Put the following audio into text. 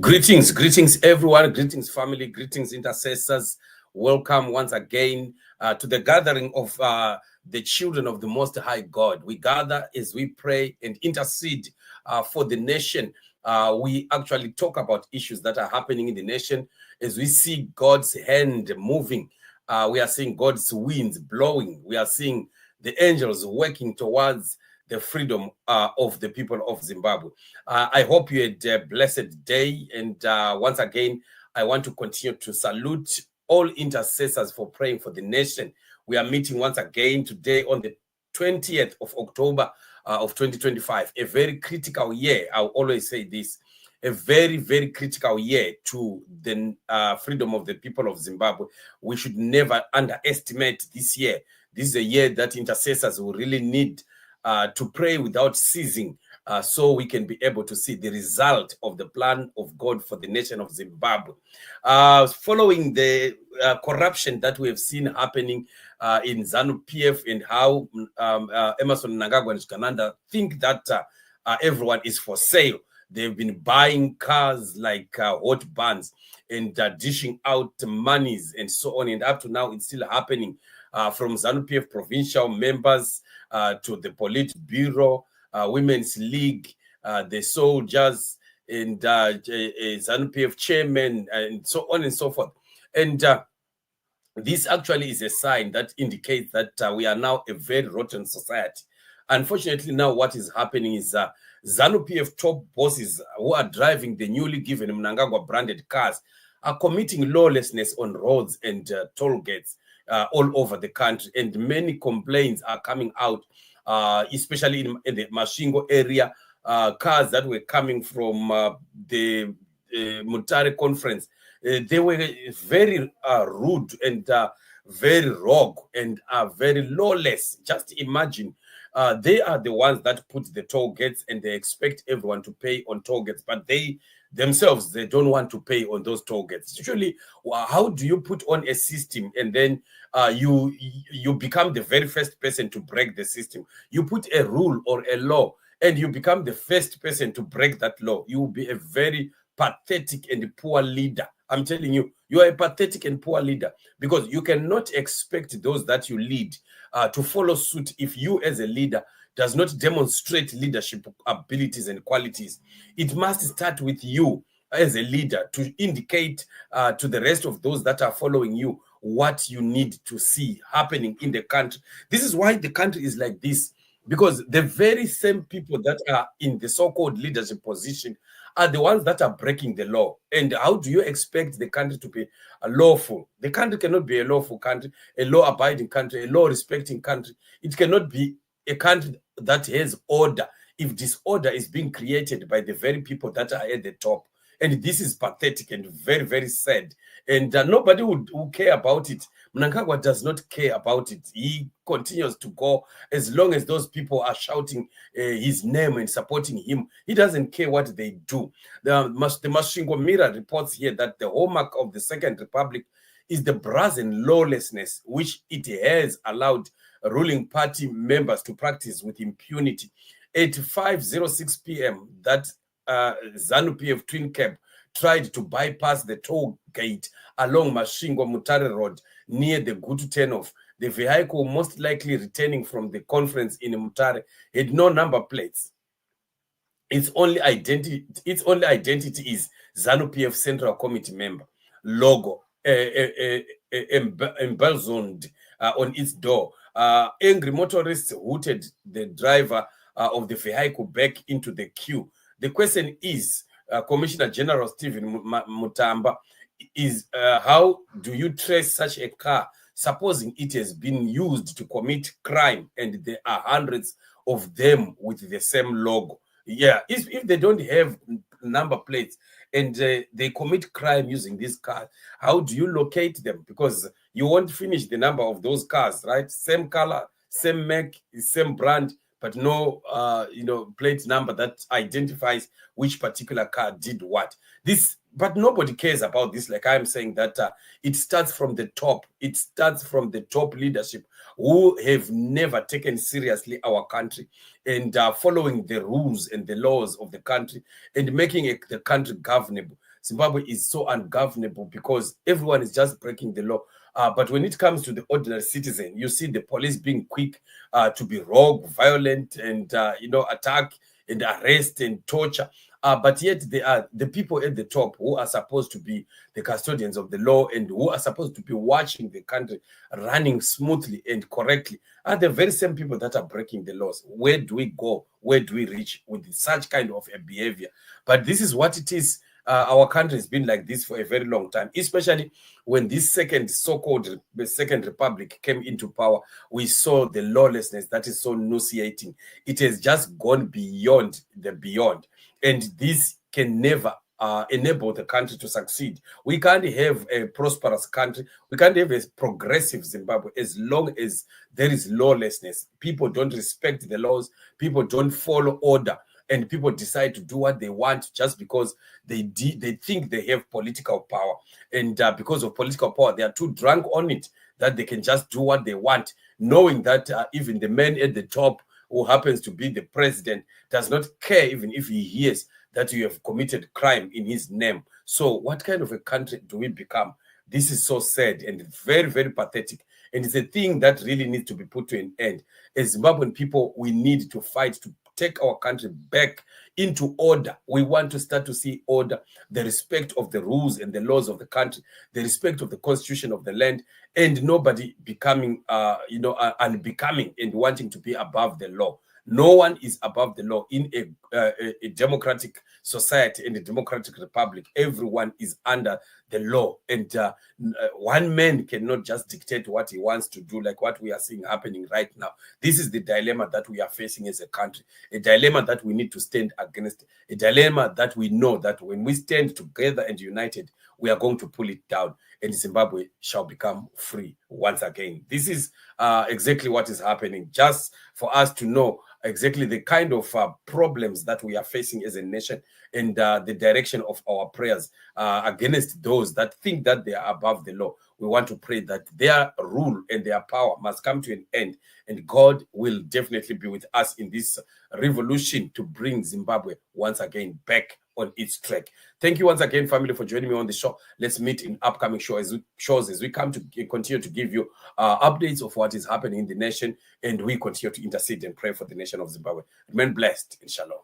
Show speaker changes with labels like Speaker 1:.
Speaker 1: Greetings, everyone. Greetings, family. Greetings, intercessors. Welcome once again to the gathering of the children of the Most High God. We gather as we pray and intercede for the nation. We actually talk about issues that are happening in the nation as we see God's hand moving. We are seeing God's winds blowing. We are seeing the angels working towards the freedom of the people of Zimbabwe. I hope you had a blessed day. And once again, I want to continue to salute all intercessors for praying for the nation. We are meeting once again today on the 20th of October of 2025, a very critical year. I'll always say this, a very, very critical year to the freedom of the people of Zimbabwe. We should never underestimate this year. This is a year that intercessors will really need to pray without ceasing, so we can be able to see the result of the plan of God for the nation of Zimbabwe. Following the corruption that we have seen happening in Zanupf and how Emerson Mnangagwa and Skananda think that everyone is for sale. They've been buying cars like hot buns and dishing out monies and so on. And up to now, it's still happening from ZANU-PF provincial members to the Politburo, Women's League, the soldiers, and ZANU-PF chairman, and so on and so forth. And this actually is a sign that indicates that we are now a very rotten society. Unfortunately, now what is happening is ZANU-PF top bosses who are driving the newly given Mnangagwa-Branded cars are committing lawlessness on roads and toll gates all over the country. And many complaints are coming out, especially in the Mashingo area, cars that were coming from the Mutare conference. They were very rude and very rogue and very lawless. Just imagine. They are the ones that put the toll gates and they expect everyone to pay on toll gates, but they themselves, they don't want to pay on those toll gates. Usually, how do you put on a system and then you become the very first person to break the system? You put a rule or a law and you become the first person to break that law. You will be a very pathetic and poor leader. I'm telling you, you are a pathetic and poor leader because you cannot expect those that you lead to follow suit if you as a leader does not demonstrate leadership abilities and qualities. It must start with you as a leader to indicate to the rest of those that are following you what you need to see happening in the country. This is why the country is like this, because the very same people that are in the so-called leadership position are the ones that are breaking the law. And how do you expect the country to be lawful? The country cannot be a lawful country, a law-abiding country, a law-respecting country. It cannot be a country that has order if disorder is being created by the very people that are at the top. And this is pathetic and very, very sad. And nobody would care about it. Mnangagwa does not care about it. He continues to go as long as those people are shouting his name and supporting him. He doesn't care what they do. The Mashingo Mirror reports here that the hallmark of the Second Republic is the brazen lawlessness, which it has allowed ruling party members to practice with impunity. At 5:06 p.m., that ZANU-PF twin cab tried to bypass the toll gate along Mashingo Mutare Road near the Gutu turnoff. The vehicle, most likely returning from the conference in Mutare, had no number plates. Its only identity is ZANU-PF Central Committee member logo emblazoned on its door. Angry motorists hooted the driver of the vehicle back into the queue. The question is, Commissioner General Stephen Mutamba, is how do you trace such a car, supposing it has been used to commit crime and there are hundreds of them with the same logo? Yeah, if they don't have number plates and they commit crime using these cars, how do you locate them? Because you won't finish the number of those cars, right? Same color, same make, same brand, but no plate number that identifies which particular car did what. But nobody cares about this. Like I'm saying, that it starts from the top. It starts from the top leadership who have never taken seriously our country and following the rules and the laws of the country and making the country governable. Zimbabwe is so ungovernable because everyone is just breaking the law. But when it comes to the ordinary citizen, you see the police being quick to be rogue, violent, and attack and arrest and torture. But yet they are the people at the top who are supposed to be the custodians of the law and who are supposed to be watching the country running smoothly and correctly are the very same people that are breaking the laws. Where do we go? Where do we reach with such kind of a behavior? But this is what it is. Our country has been like this for a very long time, especially when this so-called second republic came into power. We saw the lawlessness that is so nauseating. It has just gone beyond the beyond. And this can never enable the country to succeed. We can't have a prosperous country. We can't have a progressive Zimbabwe as long as there is lawlessness. People don't respect the laws. People don't follow order. And people decide to do what they want just because they think they have political power. And because of political power, they are too drunk on it that they can just do what they want, knowing that even the man at the top who happens to be the president does not care even if he hears that you have committed crime in his name. So what kind of a country do we become? This is so sad and very, very pathetic. And it's a thing that really needs to be put to an end. As Zimbabwean people, we need to fight to take our country back into order. We want to start to see order, the respect of the rules and the laws of the country, the respect of the constitution of the land, and nobody becoming, unbecoming and wanting to be above the law. No one is above the law in a democratic society, in a democratic republic. Everyone is under the law. And one man cannot just dictate what he wants to do, like what we are seeing happening right now. This is the dilemma that we are facing as a country, a dilemma that we need to stand against, a dilemma that we know that when we stand together and united, we are going to pull it down and Zimbabwe shall become free once again. This is exactly what is happening, just for us to know exactly the kind of problems that we are facing as a nation and the direction of our prayers against those that think that they are above the law. We want to pray that their rule and their power must come to an end, and God will definitely be with us in this revolution to bring Zimbabwe once again back on its track. Thank you once again, family, for joining me on the show. Let's meet in upcoming shows as we come to continue to give you updates of what is happening in the nation, and we continue to intercede and pray for the nation of Zimbabwe. Remain blessed and shalom.